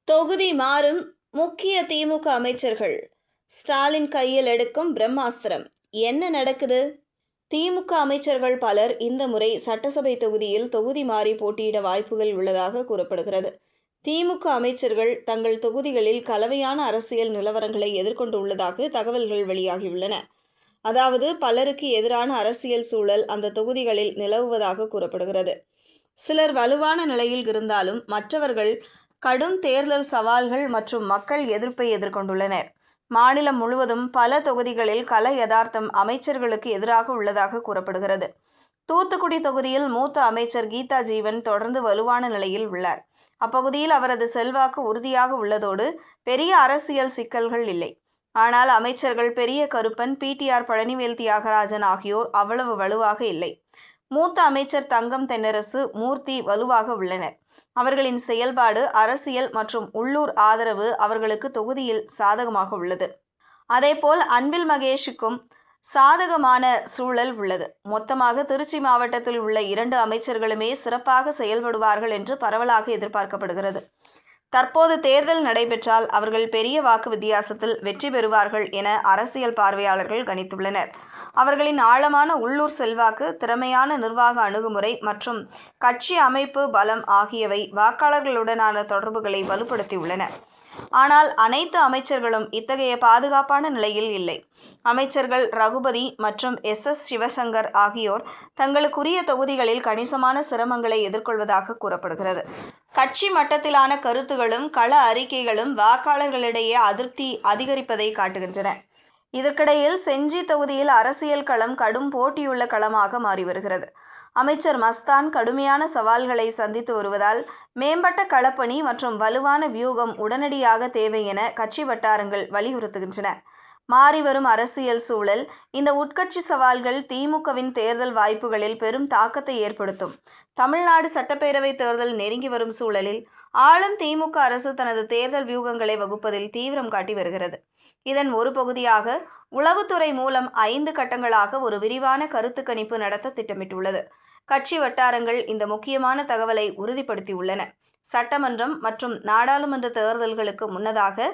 தொகுதி மாறும் முக்கிய திமுக அமைச்சர்கள். ஸ்டாலின் கையில் எடுக்கும் பிரம்மாஸ்திரம். என்ன நடக்குது? திமுக அமைச்சர்கள் பலர் இந்த முறை சட்டசபை தொகுதியில் தொகுதி மாறி போட்டியிட வாய்ப்புகள் உள்ளதாக கூறப்படுகிறது. திமுக அமைச்சர்கள் தங்கள் தொகுதிகளில் கலவையான அரசியல் நிலவரங்களை எதிர்கொண்டுள்ளதாக தகவல்கள் வெளியாகியுள்ளன. அதாவது பலருக்கு எதிரான அரசியல் சூழல் அந்த தொகுதிகளில் நிலவுவதாக கூறப்படுகிறது. சிலர் வலுவான நிலையில் இருந்தாலும் மற்றவர்கள் கடும் தேர்தல் சவால்கள் மற்றும் மக்கள் எதிர்ப்பை எதிர்கொண்டுள்ளனர். மாநிலம் முழுவதும் பல தொகுதிகளில் கள யதார்த்தம் அமைச்சர்களுக்கு எதிராக உள்ளதாக கூறப்படுகிறது. தூத்துக்குடி தொகுதியில் மூத்த அமைச்சர் கீதா ஜீவன் தொடர்ந்து வலுவான நிலையில் உள்ளார். அப்பகுதியில் அவரது செல்வாக்கு உறுதியாக உள்ளதோடு பெரிய அரசியல் சிக்கல்கள் இல்லை. ஆனால் அமைச்சர்கள் பெரிய கருப்பன், பிடிஆர் பழனிவேல் தியாகராஜன் ஆகியோர் அவ்வளவு வலுவாக இல்லை. மூத்த அமைச்சர் தங்கம் தென்னரசு, மூர்த்தி வலுவாக உள்ளனர். அவர்களின் செயல்பாடு, அரசியல் மற்றும் உள்ளூர் ஆதரவு அவர்களுக்கு தொகுதியில் சாதகமாக உள்ளது. அதேபோல் அன்பில் மகேஷுக்கும் சாதகமான சூழல் உள்ளது. மொத்தமாக திருச்சி மாவட்டத்தில் உள்ள 2 அமைச்சர்களுமே சிறப்பாக செயல்படுவார்கள் என்று பரவலாக எதிர்பார்க்கப்படுகிறது. தற்போது தேர்தல் நடைபெற்றால் அவர்கள் பெரிய வாக்கு வித்தியாசத்தில் வெற்றி பெறுவார்கள் என அரசியல் பார்வையாளர்கள் கணித்துள்ளனர். அவர்களின் ஆழமான உள்ளூர் செல்வாக்கு, திறமையான நிர்வாக அணுகுமுறை மற்றும் கட்சி அமைப்பு பலம் ஆகியவை வாக்காளர்களுடனான தொடர்புகளை வலுப்படுத்தியுள்ளன. ஆனால் அனைத்து அமைச்சர்களும் இத்தகைய பாதுகாப்பான நிலையில் இல்லை. அமைச்சர்கள் ரகுபதி மற்றும் எஸ். சிவசங்கர் ஆகியோர் தங்களுக்குரிய தொகுதிகளில் கணிசமான சிரமங்களை எதிர்கொள்வதாக கூறப்படுகிறது. கட்சி மட்டத்திலான கருத்துகளும் கள அறிக்கைகளும் வாக்காளர்களிடையே அதிருப்தி அதிகரிப்பதை காட்டுகின்றன. இதற்கிடையில் செஞ்சி தொகுதியில் அரசியல் களம் கடும் போட்டியுள்ள களமாக மாறி வருகிறது. அமைச்சர் மஸ்தான் கடுமையான சவால்களை சந்தித்து வருவதால் மேம்பட்ட களப்பணி மற்றும் வலுவான வியூகம் உடனடியாக தேவை என கட்சி வட்டாரங்கள் வலியுறுத்துகின்றன. மாறிவரும் அரசியல் சூழல், இந்த உட்கட்சி சவால்கள் திமுகவின் தேர்தல் வாய்ப்புகளில் பெரும் தாக்கத்தை ஏற்படுத்தும். தமிழ்நாடு சட்டப்பேரவை தேர்தல் நெருங்கி வரும் சூழலில் ஆளும் திமுக அரசு தனது தேர்தல் வியூகங்களை வகுப்பதில் தீவிரம் காட்டி வருகிறது. இதன் ஒரு பகுதியாக உளவுத்துறை மூலம் 5 கட்டங்களாக ஒரு விரிவான கருத்து கணிப்பு நடத்த திட்டமிட்டுள்ளது. கட்சி வட்டாரங்கள் இந்த முக்கியமான தகவலை உறுதிப்படுத்தியுள்ளன. சட்டமன்றம் மற்றும் நாடாளுமன்ற தேர்தல்களுக்கு முன்னதாக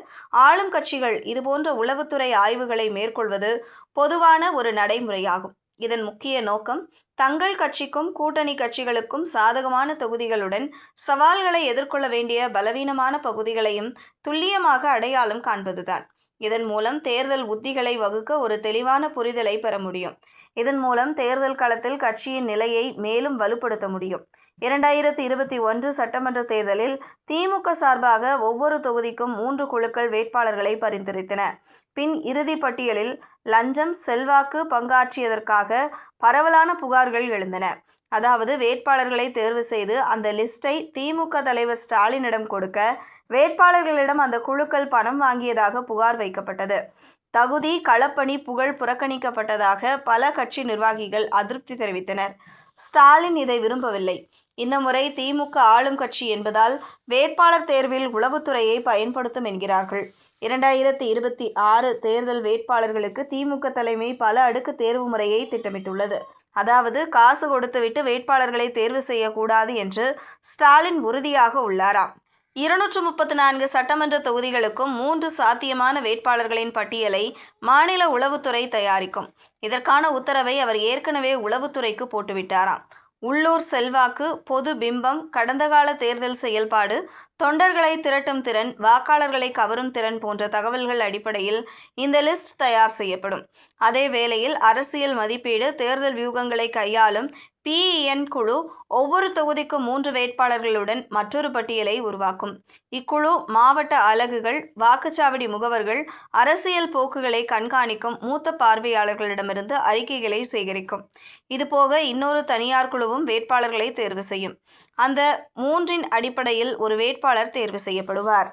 ஆளும் கட்சிகள் இதுபோன்ற உளவுத்துறை ஆய்வுகளை மேற்கொள்வது பொதுவான ஒரு நடைமுறையாகும். இதன் முக்கிய நோக்கம் தங்கள் கட்சிக்கும் கூட்டணி கட்சிகளுக்கும் சாதகமான தொகுதிகளுடன் சவால்களை எதிர்கொள்ள வேண்டிய பலவீனமான பகுதிகளையும் துல்லியமாக அடையாளம் காண்பதுதான். இதன் மூலம் தேர்தல் உத்திகளை வகுக்க ஒரு தெளிவான புரிதலை பெற முடியும். இதன் மூலம் தேர்தல் களத்தில் கட்சியின் நிலையை மேலும் வலுப்படுத்த முடியும். 2021 சட்டமன்ற தேர்தலில் திமுக சார்பாக ஒவ்வொரு தொகுதிக்கும் 3 குழுக்கள் வேட்பாளர்களை பரிந்துரைத்தன. பின் இறுதி பட்டியலில் லஞ்சம், செல்வாக்கு பங்காற்றியதற்காக பரவலான புகார்கள் எழுந்தன. அதாவது வேட்பாளர்களை தேர்வு செய்து அந்த லிஸ்டை திமுக தலைவர் ஸ்டாலினிடம் கொடுக்க வேட்பாளர்களிடம் அந்த குழுக்கள் பணம் வாங்கியதாக புகார் வைக்கப்பட்டது. தகுதி, களப்பணி, புகழ் புறக்கணிக்கப்பட்டதாக பல கட்சி நிர்வாகிகள் அதிருப்தி தெரிவித்தனர். ஸ்டாலின் இதை விரும்பவில்லை. இந்த முறை திமுக ஆளும் கட்சி என்பதால் வேட்பாளர் தேர்வில் உளவுத்துறையை பயன்படுத்தும் என்கிறார்கள். 2026 தேர்தல் வேட்பாளர்களுக்கு திமுக தலைமை பல அடுக்கு தேர்வு முறையை திட்டமிட்டுள்ளது. அதாவது காசு கொடுத்துவிட்டு வேட்பாளர்களை தேர்வு செய்யக்கூடாது என்று ஸ்டாலின் உறுதியாக உள்ளாராம். 234 சட்டமன்ற தொகுதிகளுக்கும் 3 சாத்தியமான வேட்பாளர்களின் பட்டியலை மாநில உளவுத்துறை தயாரிக்கும். இதற்கான உத்தரவை அவர் ஏற்கனவே உளவுத்துறைக்கு போட்டுவிட்டாராம். உள்ளூர் செல்வாக்கு, பொது பிம்பம், கடந்த கால தேர்தல் செயல்பாடு, தொண்டர்களை திரட்டும் திறன், வாக்காளர்களை கவரும் திறன் போன்ற தகவல்கள் அடிப்படையில் இந்த லிஸ்ட் தயார் செய்யப்படும். அதே வேளையில் அரசியல் மதிப்பீடு, தேர்தல் வியூகங்களை கையாளும் PEN குழு ஒவ்வொரு தொகுதிக்கும் 3 வேட்பாளர்களுடன் மற்றொரு பட்டியலை உருவாக்கும். இக்குழு மாவட்ட அலகுகள், வாக்குச்சாவடி முகவர்கள், அரசியல் போக்குகளை கண்காணிக்கும் மூத்த பார்வையாளர்களிடமிருந்து அறிக்கைகளை சேகரிக்கும். இதுபோக இன்னொரு தனியார் குழுவும் வேட்பாளர்களை தேர்வு செய்யும். அந்த 3இன் அடிப்படையில் ஒரு வேட்பாளர் தேர்வு செய்யப்படுவார்.